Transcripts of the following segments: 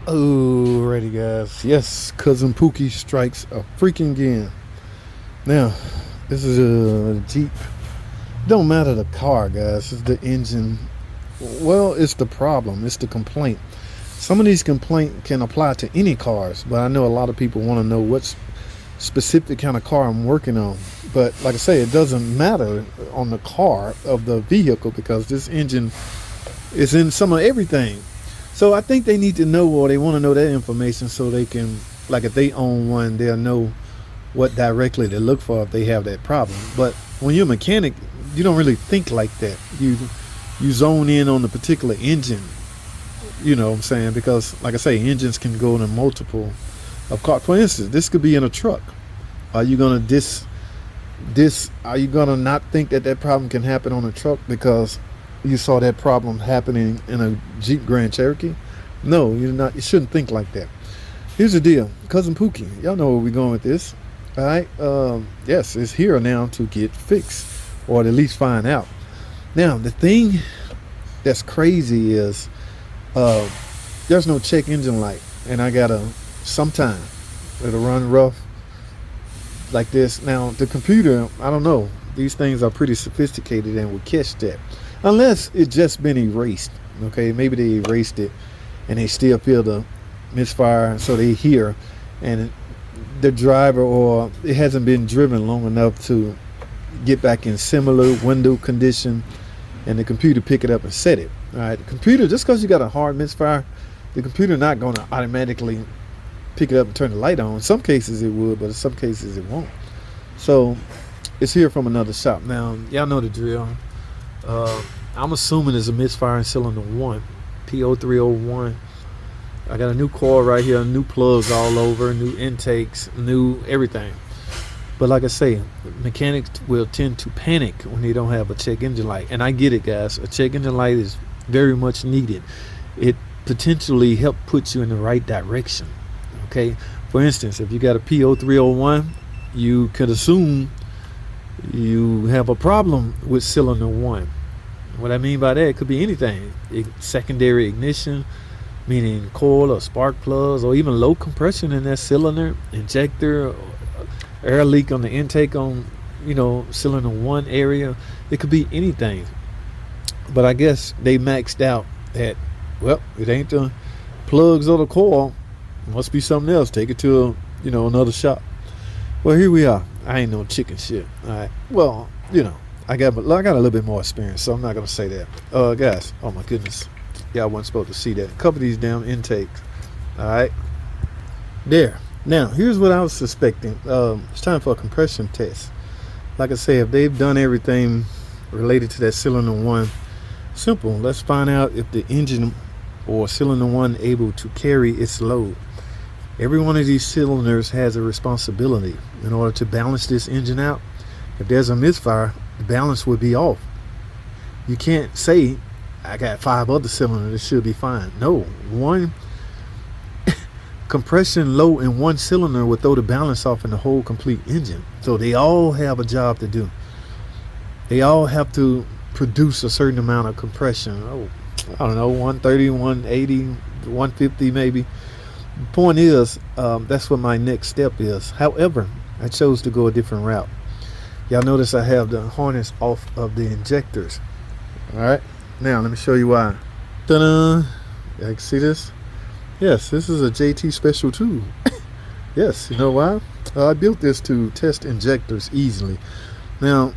Alrighty, guys. Yes, Cousin Pookie strikes a freaking again. Now, this is a Jeep. Don't matter the car, guys. It's the engine. Well, it's the problem. It's the complaint. Some of these complaints can apply to any cars, but I know a lot of people want to know what's specific kind of car I'm working on. But like I say, it doesn't matter on the car of the vehicle because this engine is in some of everything. So I think they need to know, or they want to know that information so they can, like if they own one, they'll know what directly to look for if they have that problem. But when you're a mechanic, you don't really think like that. You zone in on the particular engine, you know what I'm saying? Because like I say, engines can go in a multiple of cars. For instance, this could be in a truck. Are you gonna are you gonna not think that that problem can happen on a truck because you saw that problem happening in a Jeep Grand Cherokee? No, you're not. You shouldn't think like that. Here's the deal, Cousin Pookie. Y'all know where we're going with this. All right. Yes, it's here now to get fixed, or at least find out. Now, the thing that's crazy is there's no check engine light, and I gotta sometime it'll run rough like this. Now, the computer, I don't know. These things are pretty sophisticated and will catch that. Unless it's just been erased. Okay, maybe they erased it and they still feel the misfire, so they hear, and the driver, or it hasn't been driven long enough to get back in similar window condition, and the computer pick it up and set it. All right, the computer, just because you got a hard misfire, the computer not going to automatically pick it up and turn the light on. In some cases it would, but in some cases it won't. So it's here from another shop. Now, y'all know the drill. I'm assuming it's a misfire in cylinder 1, P0301. I got a new coil right here, new plugs all over, new intakes, new everything. But like I say, mechanics will tend to panic when they don't have a check engine light. And I get it, guys. A check engine light is very much needed. It potentially help put you in the right direction. Okay? For instance, if you got a P0301, you could assume you have a problem with cylinder 1. What I mean by that, it could be anything. Secondary ignition, meaning coil or spark plugs, or even low compression in that cylinder, injector, air leak on the intake on, cylinder 1 area. It could be anything. But I guess they maxed out that, well, it ain't the plugs or the coil. It must be something else. Take it to another shop. Well, here we are. I ain't no chicken shit. All right. Well, I got a little bit more experience, so I'm not gonna say that. Guys, oh my goodness, y'all wasn't supposed to see that. Cover these damn intakes. All right. There. Now, here's what I was suspecting. It's time for a compression test. Like I say, if they've done everything related to that cylinder 1, simple. Let's find out if the engine or cylinder 1 able to carry its load. Every one of these cylinders has a responsibility in order to balance this engine out. If there's a misfire, the balance would be off. You can't say, I got 5 other cylinders, it should be fine. No, one compression low in one cylinder would throw the balance off in the whole complete engine. So they all have a job to do. They all have to produce a certain amount of compression. I don't know, 130, 180, 150 maybe. The point is, that's what my next step is. However, I chose to go a different route. Y'all notice I have the harness off of the injectors. Alright, now let me show you why. Ta-da! You can see this? Yes, this is a JT special tube. Yes, you know why? I built this to test injectors easily. Now,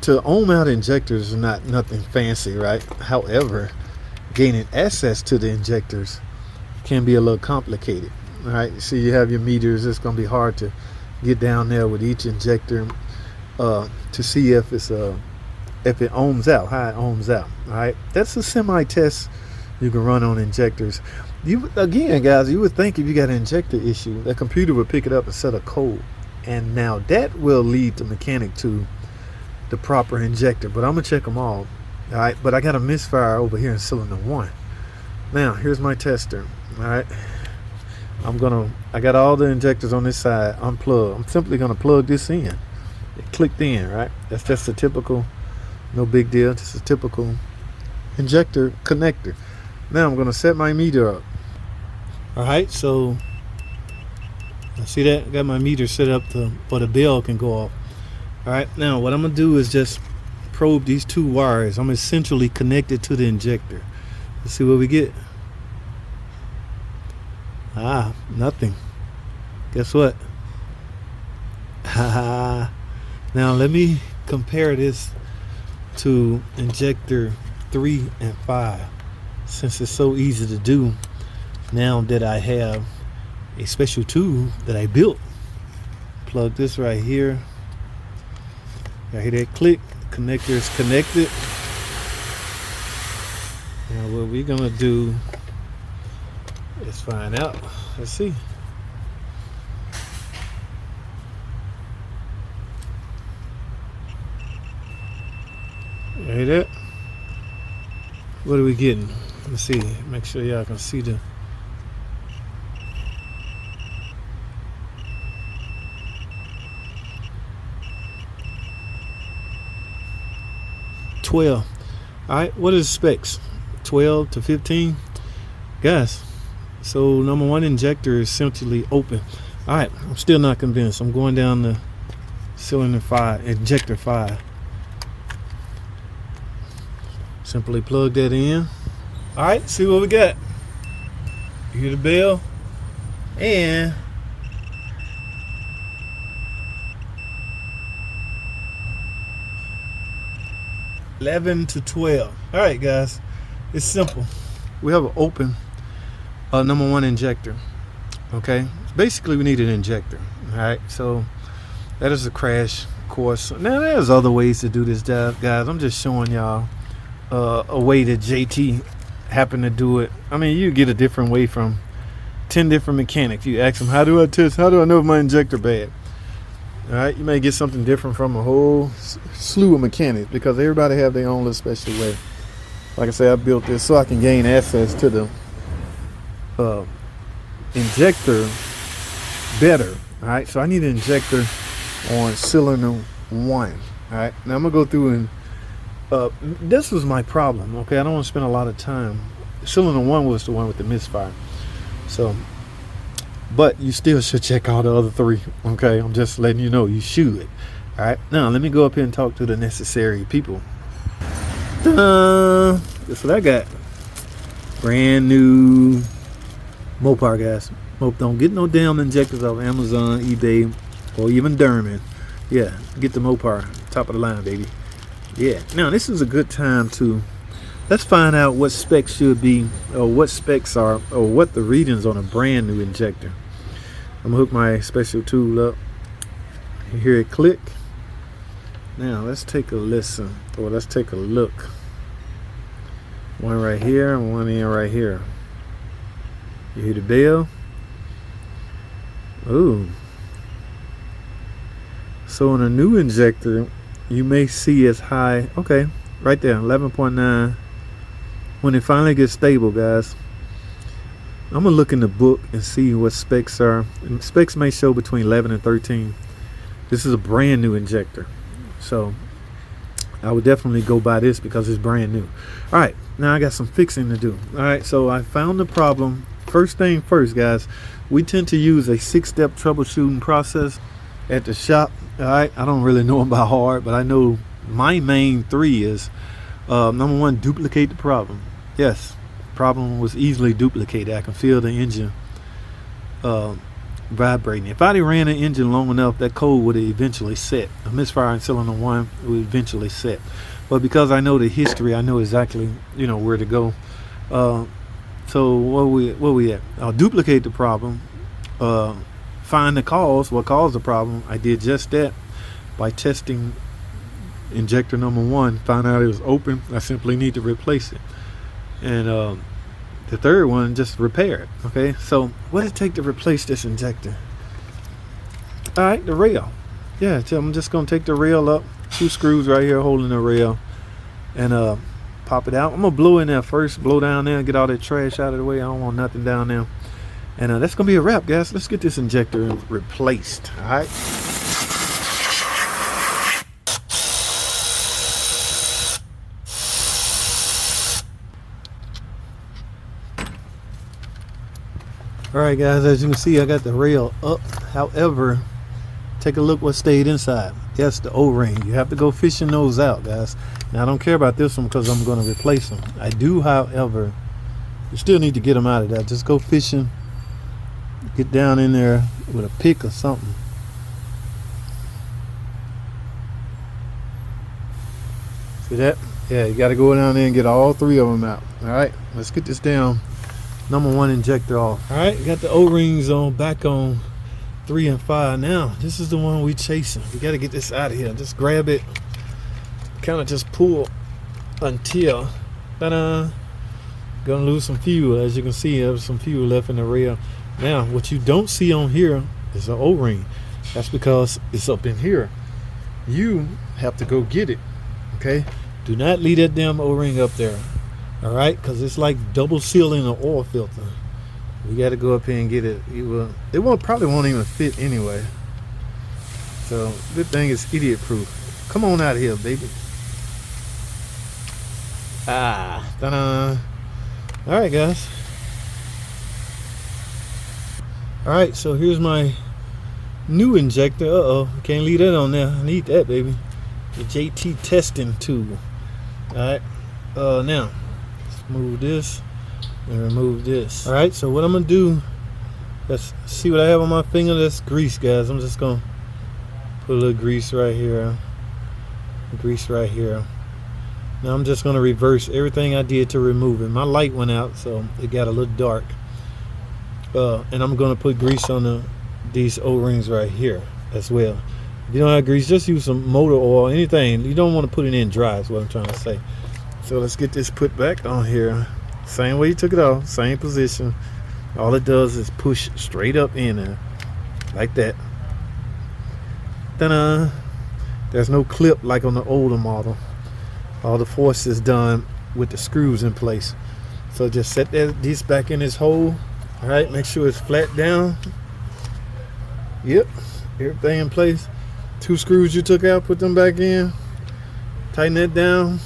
to ohm out injectors is not nothing fancy, right? However, gaining access to the injectors can be a little complicated. All right, you see, you have your meters. It's going to be hard to get down there with each injector to see if it ohms out, how it ohms out. All right, that's a semi test you can run on injectors. Again, guys, you would think if you got an injector issue, the computer would pick it up and set a code, and now that will lead the mechanic to the proper injector. But I'm gonna check them all. All right, but I got a misfire over here in cylinder 1. Now here's my tester. All right, I got all the injectors on this side unplugged. I'm simply gonna plug this in. It clicked in, right? That's just a typical, no big deal, just a typical injector connector. Now I'm gonna set my meter up. All right, so see that? I got my meter set up to where the bell can go off. All right, now what I'm gonna do is just probe these two wires. I'm essentially connected to the injector. Let's see what we get. Nothing. Guess what? Now let me compare this to injector 3 and 5, since it's so easy to do now that I have a special tool that I built. Plug this right here. I hear that click. Connector is connected. Now what we're gonna do is find out. Let's see. You hear that? What are we getting? Let's see. Make sure y'all can see the 12. All right, what is specs? 12 to 15, guys. So number one injector is essentially open. All right, I'm still not convinced. I'm going down the cylinder 5, injector 5. Simply plug that in. All right, see what we got. You hear the bell, and $11 to $12. All right, guys, it's simple. We have an open number one injector. Okay, basically we need an injector. All right, so that is a crash course. Now there's other ways to do this job, guys. I'm just showing y'all a way that JT happened to do it. I mean, you get a different way from 10 different mechanics. You ask them, how do I test? How do I know if my injector bad? All right, you may get something different from a whole slew of mechanics, because everybody have their own little special way. Like I said, I built this so I can gain access to the injector better. All right, so I need an injector on cylinder 1. All right, now I'm gonna go through and this was my problem. Okay, I don't want to spend a lot of time. Cylinder 1 was the one with the misfire. So, but you still should check out the other 3. Okay, I'm just letting you know you should. All right, now let me go up here and talk to the necessary people. Ta-da! That's what I got. Brand new Mopar, guys. Don't get no damn injectors off Amazon, eBay, or even Derman. Yeah, get the Mopar, top of the line, baby. Yeah. Now this is a good time to let's find out what specs should be, or what specs are, or what the readings on a brand new injector. I'm gonna hook my special tool up. You hear it click. Now let's take a listen, or let's take a look. One right here and one in right here. You hear the bell? Ooh. So in a new injector, you may see as high, okay, right there, 11.9. When it finally gets stable, guys, I'm gonna look in the book and see what specs are. And specs may show between 11 and 13. This is a brand new injector, so I would definitely go by this because it's brand new. All right, now I got some fixing to do. All right, so I found the problem. First thing first, guys, we tend to use a 6-step troubleshooting process at the shop. All right, I don't really know them by heart, but I know my main 3 is number 1, duplicate the problem. Yes, problem was easily duplicated. I can feel the engine vibrating. If I ran the engine long enough, that code would have eventually set. A misfire in cylinder 1 would eventually set. But because I know the history, I know exactly where to go. So what we at? I'll duplicate the problem. Find the cause, what caused the problem. I did just that by testing injector number 1. Found out it was open. I simply need to replace it. And the third one, just repair it. Okay, so what does it take to replace this injector? All right, the rail. Yeah, so I'm just gonna take the rail up, 2 screws right here holding the rail, and pop it out. I'm gonna blow in there first, blow down there, get all that trash out of the way. I don't want nothing down there. And that's gonna be a wrap, guys. Let's get this injector replaced. All right. All right, guys, as you can see, I got the rail up. However, take a look what stayed inside. Yes, the O-ring. You have to go fishing those out, guys. Now, I don't care about this one because I'm going to replace them. I do, however, you still need to get them out of there. Just go fishing. Get down in there with a pick or something. See that? Yeah, you got to go down there and get all 3 of them out. All right, let's get this down. Number 1 injector off. All right, got the O-rings on, back on 3 and 5. Now, this is the one we chasing. We got to get this out of here. Just grab it, kind of just pull until, ta-da, gonna lose some fuel. As you can see, there's some fuel left in the rail. Now, what you don't see on here is an O-ring. That's because it's up in here. You have to go get it, okay? Do not leave that damn O-ring up there, all right? Because it's like double sealing an oil filter. We got to go up here and get it. It probably won't even fit anyway. So, good thing it's idiot proof. Come on out of here, baby. Ah, ta-da. All right, guys. All right, so here's my new injector. Uh-oh, can't leave that on there. I need that, baby. The JT testing tool. All right, now let's move this and remove this. All right, so what I'm gonna do, let's see what I have on my finger. That's grease, guys. I'm just gonna put a little grease right here. Grease right here. Now I'm just gonna reverse everything I did to remove it. My light went out, so it got a little dark. And I'm gonna put grease on these O-rings right here as well. If you don't have grease, just use some motor oil, anything. You don't want to put it in dry, is what I'm trying to say. So let's get this put back on here. Same way you took it off, same position. All it does is push straight up in there, like that. Ta-da! There's no clip like on the older model. All the force is done with the screws in place. So just set this back in its hole. All right, make sure it's flat down. Yep, everything in place. 2 screws you took out, put them back in. Tighten that down.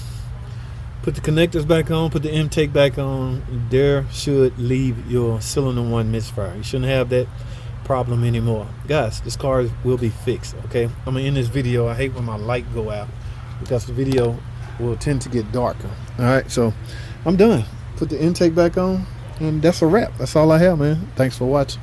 Put the connectors back on, put the intake back on. There should leave your cylinder 1 misfire. You shouldn't have that problem anymore. Guys, this car will be fixed, okay? I'm gonna end this video. I hate when my light go out because the video will tend to get darker. All right, so I'm done. Put the intake back on, and that's a wrap. That's all I have, man. Thanks for watching.